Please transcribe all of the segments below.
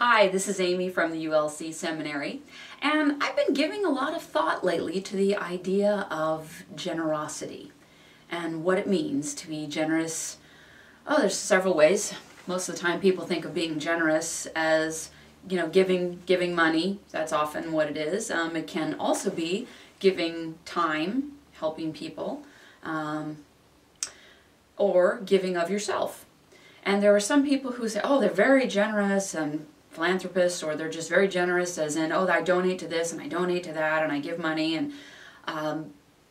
Hi, this is Amy from the ULC Seminary, and I've been giving a lot of thought lately to the idea of generosity and what it means to be generous. Oh, there's several ways. Most of the time people think of being generous as, giving money. That's often what it is. It can also be giving time, helping people, or giving of yourself. And there are some people who say, oh, they're very generous and philanthropists, or they're just very generous as in, oh, I donate to this and I donate to that and I give money, and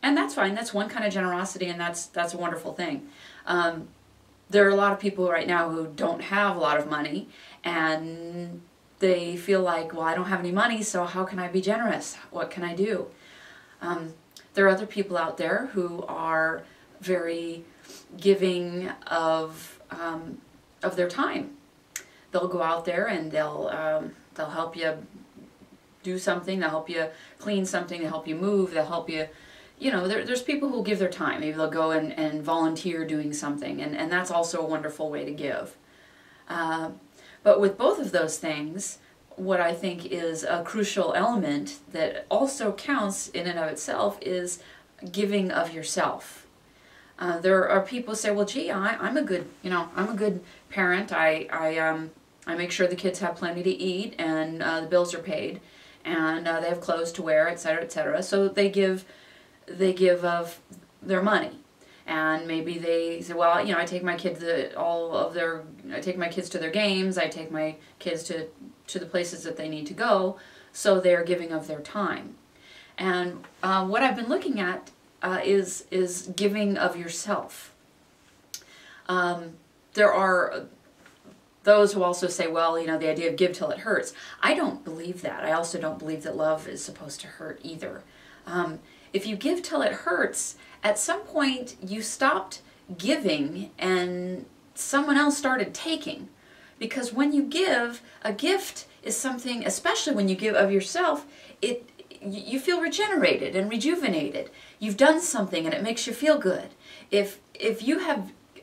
that's fine. That's one kind of generosity, and that's a wonderful thing. There are a lot of people right now who don't have a lot of money, and they feel like, well, I don't have any money, so how can I be generous? What can I do? There are other people out there who are very giving of their time. They'll go out there and they'll help you do something. They'll help you clean something. They'll help you move. They'll help you. There's people who give their time. Maybe they'll go and volunteer doing something, and that's also a wonderful way to give. But with both of those things, what I think is a crucial element that also counts in and of itself is giving of yourself. There are people who say, well, gee, I'm a good parent. I make sure the kids have plenty to eat, and the bills are paid, and they have clothes to wear, etc., etc. So they give of their money, and maybe they say, well, I take my kids I take my kids to their games. I take my kids to the places that they need to go. So they're giving of their time. And what I've been looking at is giving of yourself. There are those who also say, well, the idea of give till it hurts. I don't believe that. I also don't believe that love is supposed to hurt either. If you give till it hurts, at some point you stopped giving and someone else started taking. Because when you give, a gift is something, especially when you give of yourself, you feel regenerated and rejuvenated. You've done something and it makes you feel good. If you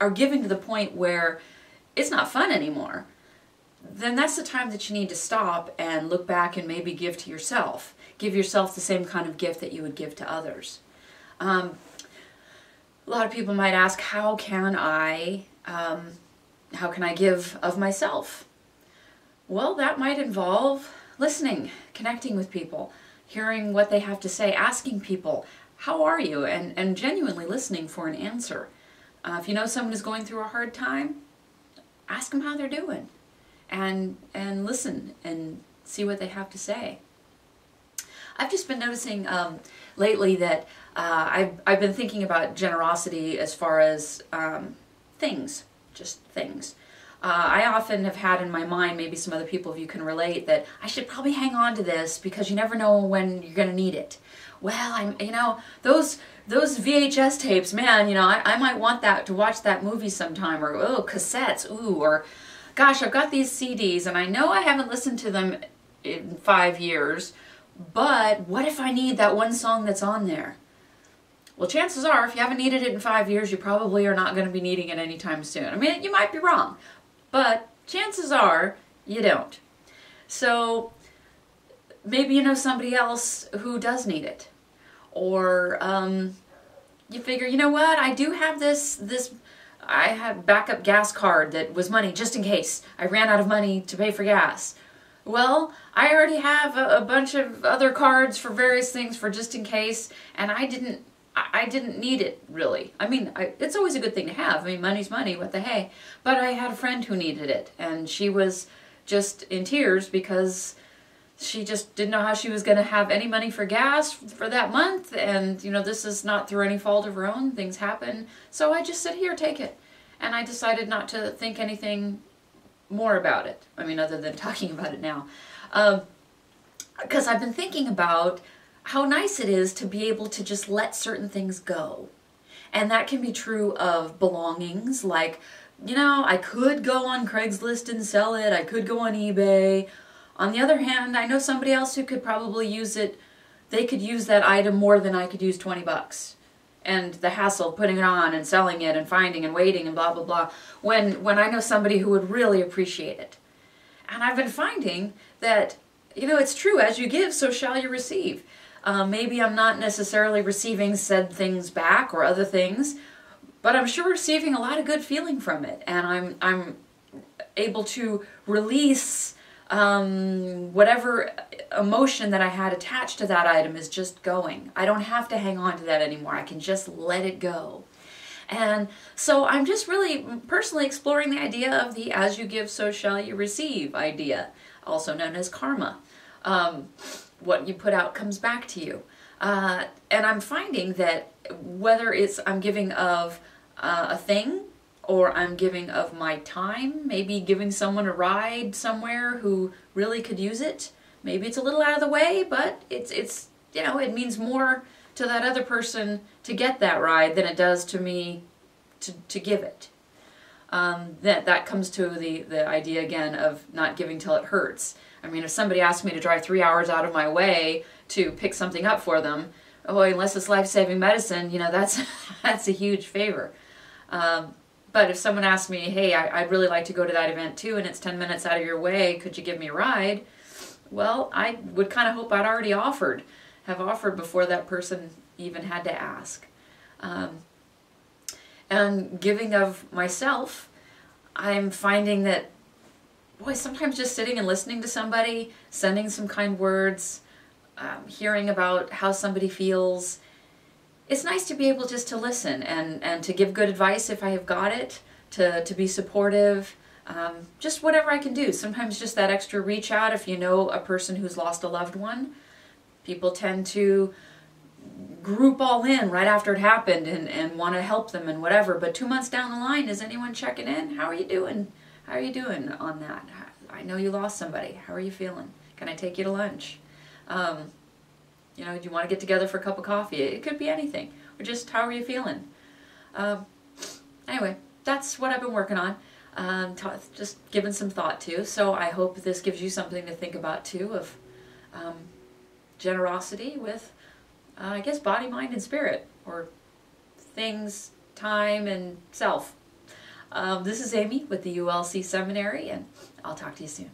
are giving to the point where it's not fun anymore, then that's the time that you need to stop and look back and maybe give to yourself. Give yourself the same kind of gift that you would give to others. A lot of people might ask, how can I give of myself? Well, that might involve listening, connecting with people, hearing what they have to say, asking people, how are you? And genuinely listening for an answer. If you know someone is going through a hard time, ask them how they're doing, and listen and see what they have to say. I've just been noticing lately that I've been thinking about generosity as far as things, just things. I often have had in my mind, maybe some other people, if you can relate, that I should probably hang on to this because you never know when you're going to need it. Well, those VHS tapes, man, I might want that to watch that movie sometime, or oh, cassettes, ooh, or gosh, I've got these CDs and I know I haven't listened to them in 5 years, but what if I need that one song that's on there? Well, chances are, if you haven't needed it in 5 years, you probably are not going to be needing it anytime soon. I mean, you might be wrong, but chances are you don't. So maybe you know somebody else who does need it. Or you figure, you know what, I do have I had backup gas card that was money just in case I ran out of money to pay for gas. Well, I already have a bunch of other cards for various things for just in case, and I didn't need it, really. I mean, it's always a good thing to have. I mean, money's money, what the hey. But I had a friend who needed it, and she was just in tears because she just didn't know how she was going to have any money for gas for that month, and, this is not through any fault of her own. Things happen. So I just said, here, take it. And I decided not to think anything more about it. I mean, other than talking about it now. Because I've been thinking about how nice it is to be able to just let certain things go. And that can be true of belongings, like, I could go on Craigslist and sell it, I could go on eBay. On the other hand, I know somebody else who could probably use it, they could use that item more than I could use 20 bucks. And the hassle of putting it on and selling it and finding and waiting and blah, blah, blah, when I know somebody who would really appreciate it. And I've been finding that, it's true, as you give, so shall you receive. Maybe I'm not necessarily receiving said things back or other things, but I'm sure receiving a lot of good feeling from it. And I'm able to release whatever emotion that I had attached to that item is just going. I don't have to hang on to that anymore. I can just let it go. And so I'm just really personally exploring the idea of the as you give, so shall you receive idea, also known as karma. What you put out comes back to you. And I'm finding that whether it's I'm giving of a thing, or I'm giving of my time, maybe giving someone a ride somewhere who really could use it. Maybe it's a little out of the way, but it's it means more to that other person to get that ride than it does to me to give it. That comes to the idea again of not giving till it hurts. I mean, if somebody asked me to drive 3 hours out of my way to pick something up for them, unless it's life-saving medicine, that's that's a huge favor. But if someone asked me, hey, I'd really like to go to that event too, and it's 10 minutes out of your way, could you give me a ride? Well, I would kind of hope I'd already have offered before that person even had to ask. And giving of myself, I'm finding that, boy, sometimes just sitting and listening to somebody, sending some kind words, hearing about how somebody feels, it's nice to be able just to listen and to give good advice if I have got it, to be supportive, just whatever I can do. Sometimes just that extra reach out if you know a person who's lost a loved one. People tend to group all in right after it happened and want to help them and whatever, but 2 months down the line, is anyone checking in? How are you doing? How are you doing on that? I know you lost somebody. How are you feeling? Can I take you to lunch? Do you want to get together for a cup of coffee? It could be anything. Or just, how are you feeling? Anyway, that's what I've been working on. Just giving some thought to. So I hope this gives you something to think about too, of generosity with, I guess, body, mind, and spirit. Or things, time, and self. This is Amy with the ULC Seminary, and I'll talk to you soon.